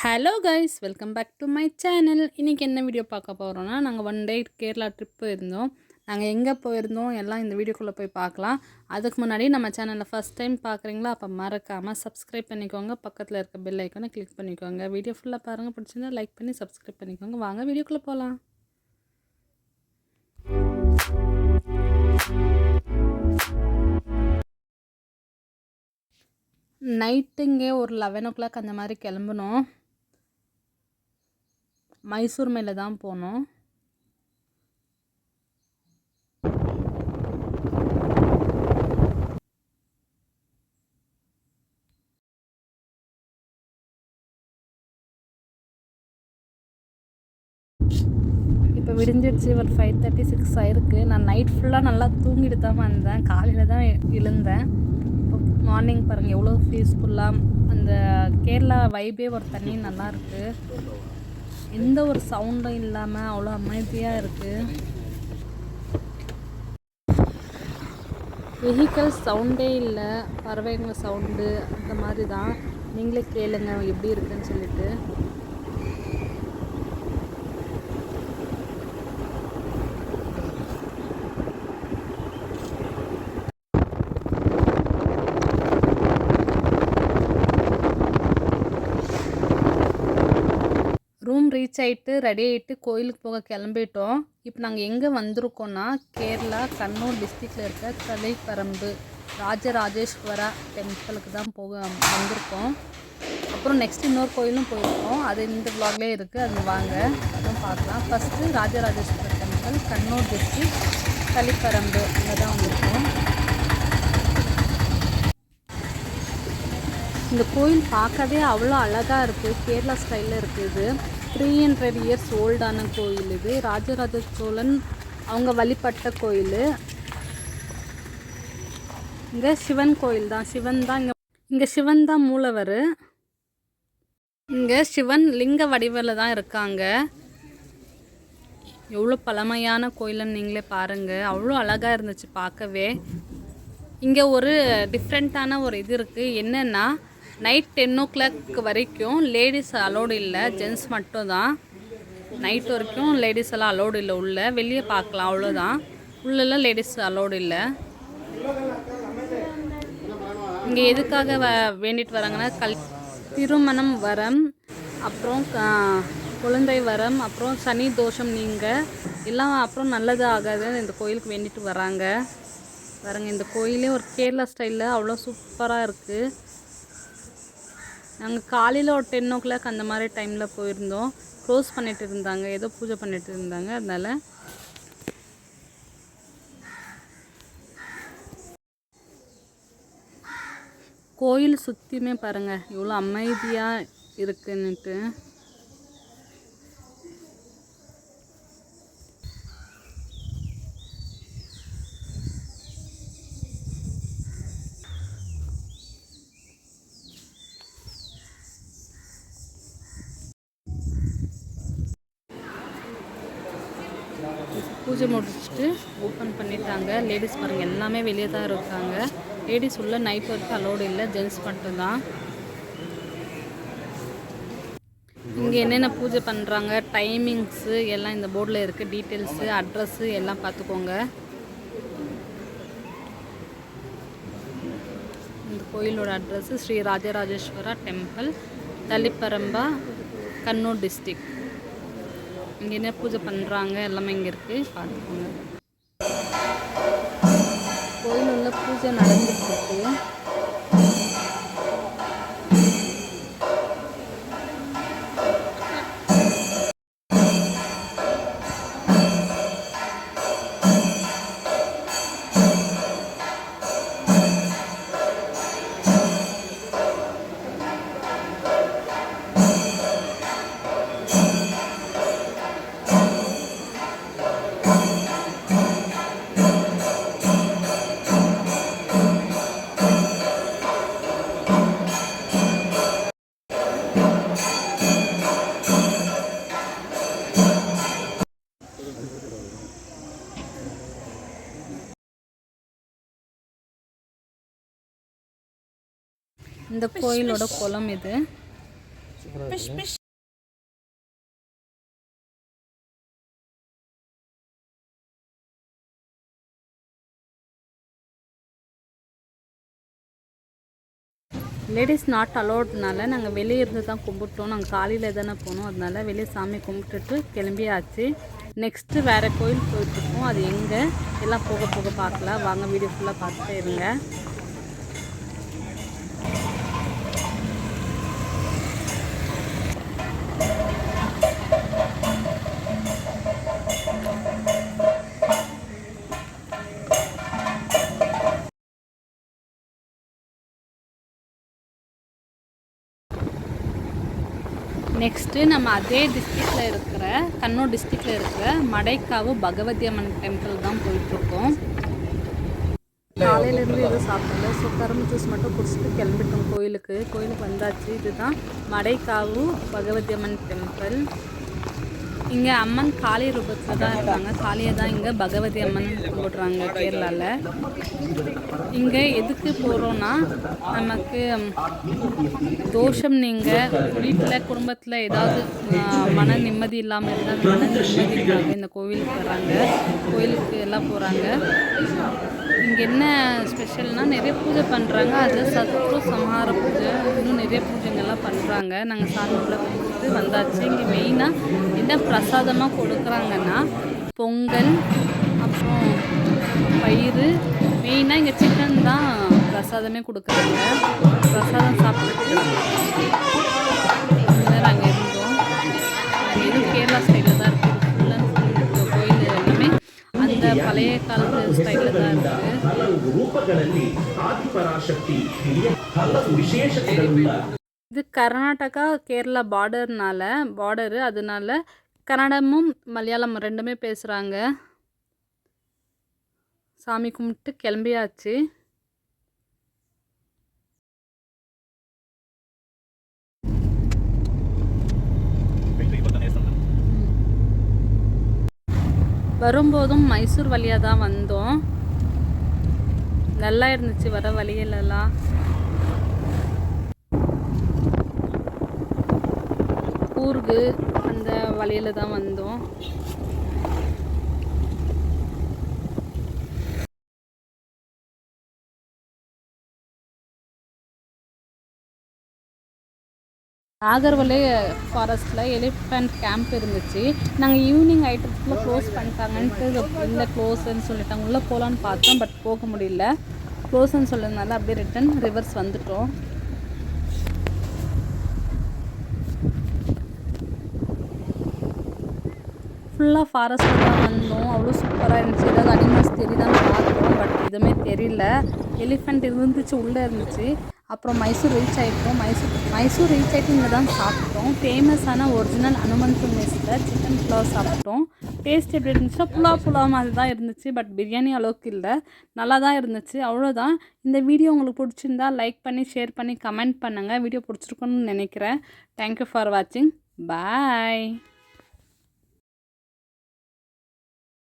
Hello guys, welcome back to my channel. இன்றைக்கி என்ன video பார்க்க போகிறோன்னா, நாங்கள் ஒன் டே கேரளா ட்ரிப் போயிருந்தோம். நாங்கள் எங்கே போயிருந்தோம் எல்லாம் இந்த வீடியோக்குள்ளே போய் பார்க்கலாம். அதுக்கு முன்னாடி நம்ம சேனலில் ஃபஸ்ட் டைம் பார்க்குறீங்களா, அப்போ மறக்காமல் சப்ஸ்கிரைப் பண்ணிக்கோங்க. பக்கத்தில் இருக்க பெல் ஐக்கானை கிளிக் பண்ணிக்கோங்க. வீடியோ ஃபுல்லாக பாருங்கள், பிடிச்சிருந்தா லைக் பண்ணி சப்ஸ்கிரைப் பண்ணிக்கோங்க. வாங்க வீடியோக்குள்ளே போகலாம். நைட்டுங்கே ஒரு 11 அந்த மாதிரி கிளம்புனோம். மைசூர் மேலே தான் போனோம். இப்போ விடிஞ்சிடுச்சு, ஒரு 5:36 ஆயிருக்கு. நான் நைட் ஃபுல்லாக நல்லா தூங்கிட்டு தான் வந்தேன். காலையில் தான் எழுந்தேன். இப்போ மார்னிங் பாருங்கள் எவ்வளோ பீஸ்ஃபுல்லாக அந்த கேரளா வைபே ஒரு தண்ணி நல்லாயிருக்கு. எந்த ஒரு சவுண்டும் இல்லாமல் அவ்வளோ அமைதியாக இருக்குது. வெஹிக்கல் சவுண்டே இல்லை, பறவைங்க சவுண்டு அந்த மாதிரி தான். நீங்களே கேளுங்க எப்படி இருக்குன்னு சொல்லிட்டு. ரூம் ரீச் ஆகிட்டு ரெடி ஆகிட்டு கோயிலுக்கு போக கிளம்பிட்டோம். இப்போ நாங்கள் எங்கே வந்திருக்கோன்னா, கேரளா கண்ணூர் டிஸ்ட்ரிக்டில் இருக்க தலைப்பரம்பு ராஜராஜேஸ்வரா டெம்பிளுக்கு தான் வந்திருக்கோம். அப்புறம் நெக்ஸ்ட் இன்னொரு கோயிலும் போயிருக்கோம். அது இந்த வ்ளாக்லேயே இருக்குது, அது வாங்க அதுவும் பார்க்கலாம். First Rajarajeshwara temple, Kannur district, Taliparamba அங்கே தான் வந்திருக்கோம். இந்த கோயில் பார்க்கவே அவ்வளோ அழகாக இருக்குது. கேரளா ஸ்டைலில் இருக்குது. 300 இயர்ஸ் ஓல்டான கோயில் இது. ராஜராஜ சோழன் அவங்க வழிபட்ட கோயில். இங்கே சிவன் கோயில் தான். இங்கே சிவன் தான் மூலவர். இங்கே சிவன் லிங்க வடிவில் தான் இருக்காங்க. எவ்வளோ பழமையான கோயிலுன்னு நீங்களே பாருங்கள். அவ்வளோ அழகாக இருந்துச்சு பார்க்கவே. இங்கே ஒரு டிஃப்ரெண்ட்டான ஒரு இது இருக்குது. என்னென்னா, நைட் 10 o'clock வரைக்கும் லேடிஸ் அலோடு இல்லை, ஜென்ட்ஸ் மட்டும் தான். நைட் வரைக்கும் லேடிஸ் எல்லாம் அலோடு இல்லை. உள்ளே வெளியே பார்க்கலாம், அவ்வளோதான். உள்ளெல்லாம் லேடிஸ் அலோடு இல்லை. இங்கே எதுக்காக வேண்டிட்டு வராங்கன்னா, திருமணம் வரம், அப்புறம் குழந்தை வரம், அப்புறம் சனி தோஷம் நீங்கள் எல்லாம், அப்புறம் நல்லது ஆகாதுன்னு இந்த கோயிலுக்கு வேண்டிட்டு வராங்க. பாருங்கள், இந்த கோயிலே ஒரு கேரளா ஸ்டைலில் அவ்வளோ சூப்பராக இருக்குது. நாங்கள் காலையில் ஒரு 10 o'clock அந்த மாதிரி டைமில் போயிருந்தோம். க்ளோஸ் பண்ணிட்டு இருந்தாங்க, ஏதோ பூஜை பண்ணிட்டு இருந்தாங்க. அதனால் கோயில் சுற்றியுமே பாருங்கள் இவ்வளோ அமைதியாக இருக்குன்னுட்டு. பூஜை முடிச்சுட்டு ஓப்பன் பண்ணிட்டாங்க. லேடிஸ் பாருங்கள் எல்லாமே வெளியே தான் இருக்காங்க. லேடிஸ் உள்ள நைட் வரைக்கும் அலோடு இல்லை, ஜென்ட்ஸ் மட்டும்தான். இங்கே என்னென்ன பூஜை பண்ணுறாங்க, டைமிங்ஸு எல்லாம் இந்த போர்டில் இருக்குது. டீட்டெயில்ஸு, அட்ரஸ்ஸு எல்லாம் பார்த்துக்கோங்க. இந்த கோயிலோட address Sri Rajarajeshwara temple, Taliparamba, Kannur district. இங்கே என்ன பூஜை பண்ணுறாங்க எல்லாமே இங்கே இருக்குது, பார்த்துக்கோங்க. கோயில் உள்ள பூஜை நடந்துட்டுருக்கு. இந்த கோயிலோட குளம் இது. லேடிஸ் நாட் அலோட்னால நாங்கள் வெளியே இருந்து தான் கும்பிட்டோம். நாங்கள் காலையில் தானே போனோம், அதனால வெளியே சாமி கும்பிட்டுட்டு கிளம்பியாச்சு. நெக்ஸ்ட்டு வேறு கோயில் போயிட்டுருக்கோம். அது எங்கே எல்லாம் போக போக பார்க்கலாம் வாங்க, வீடியோ ஃபுல்லாக பார்த்துட்டே இருங்க. நெக்ஸ்ட்டு நம்ம அதே டிஸ்ட்ரிக்டில் இருக்கிற கண்ணூர் டிஸ்ட்ரிக்டில் இருக்கிற மடைக்காவு பகவதி அம்மன் டெம்பிள் தான் போயிட்டுருக்கோம். காலையிலேருந்து எதுவும் சாப்பிடல. ஸோ கரும்பு ஜூஸ் மட்டும் குடிச்சிட்டு கிளம்பிட்டோம் கோயிலுக்கு வந்தாச்சு. இதுதான் மடைக்காவு பகவதி அம்மன் டெம்பிள். இங்கே அம்மன் காளி ரூபத்தில் தான் இருக்காங்க. காளியை தான் இங்கே பகவதி அம்மன் கும்பிடுறாங்க கேரளாவில். இங்கே எதுக்கு போகிறோன்னா, நமக்கு தோஷம் நீங்கள் வீட்டில் குடும்பத்தில் ஏதாவது மன நிம்மதி இல்லாமல் இருந்தால் அந்த மன நிம்மதிக்காக இந்த கோவிலுக்கு வராங்க, கோயிலுக்கு எல்லாம் போகிறாங்க. இங்கே என்ன ஸ்பெஷல்னால் நிறைய பூஜை பண்ணுறாங்க. அதில் சத்ரு சம்ஹார பூஜை, இன்னும் நிறைய பூஜைங்கள்லாம் பண்ணுறாங்க. நாங்கள் சாமி உள்ள கும்பிட்டு வந்தாச்சு. இங்கே மெயினாக என்ன பிரசாதமாக கொடுக்குறாங்கன்னா பொங்கல், அப்புறம் பயிறு, மெயினாக இங்கே சிக்கன் தான் பிரசாதமே கொடுக்குறாங்க. பிரசாதம் சாப்பிட்டுட்டு நாங்கள் இருந்தோம். எதுவும் கேரளா ஸ்டைலில் தான் இருக்குது. ஃபுல் அண்ட் ஃபுல் கோயில் எல்லாமே அந்த பழைய காலத்து ஸ்டைலில் தான் இருக்குது. இது கர்நாடகா கேரளா பார்டரு, அதனால கன்னடமும் மலையாளம் ரெண்டுமே பேசுகிறாங்க. சாமி கும்பிட்டு கிளம்பியாச்சு. வரும்போதும் மைசூர் வழியாக தான் வந்தோம். நல்லா இருந்துச்சு வர வழியிலலாம். கூர்கு அந்த வழியில் தான் வந்தோம். நாகர்வலை ஃபாரஸ்ட்டில் எலிஃபண்ட் கேம்ப் இருந்துச்சு. நாங்கள் ஈவினிங் ஐட்டத்துக்குள்ளே க்ளோஸ் பண்ணிட்டாங்கன்ட்டு இல்லை க்ளோஸ்ன்னு சொல்லிட்டாங்க. உள்ளே போகலான்னு பார்த்தோம், பட் போக முடியல. க்ளோஸ்ன்னு சொன்னதுனால அப்படியே ரிட்டன் ரிவர்ஸ் வந்துட்டோம். ஃபுல்லாக ஃபாரஸ்ட்டில் தான் வந்தோம். அவ்வளோ சூப்பராக இருந்துச்சு. ஏதாவது அனிமல்ஸ் தெரியுதான்னு பார்த்தோம், பட் எதுவுமே தெரியல. எலிஃபண்ட் இருந்துச்சு, உள்ளே இருந்துச்சு. அப்புறம் மைசூர் ரீச் ஆகிட்டோம். மைசூர் ரீச் ஆகிட்டு இங்கே தான் சாப்பிட்டோம். ஃபேமஸான ஒரிஜினல் அனுமந்து மெஸ்ஸில் சிக்கன் புலாவ் சாப்பிட்டோம். டேஸ்ட் எப்படி இருந்துச்சுன்னா புலாவ் மாதிரி தான் இருந்துச்சு, பட் பிரியாணி அளவுக்கு இல்லை, நல்லா தான் இருந்துச்சு. அவ்வளோதான். இந்த வீடியோ உங்களுக்கு பிடிச்சிருந்தா லைக் பண்ணி, ஷேர் பண்ணி, கமெண்ட் பண்ணுங்கள். வீடியோ பிடிச்சிருக்குன்னு நினைக்கிறேன். தேங்க்யூ ஃபார் வாட்சிங். பாய்.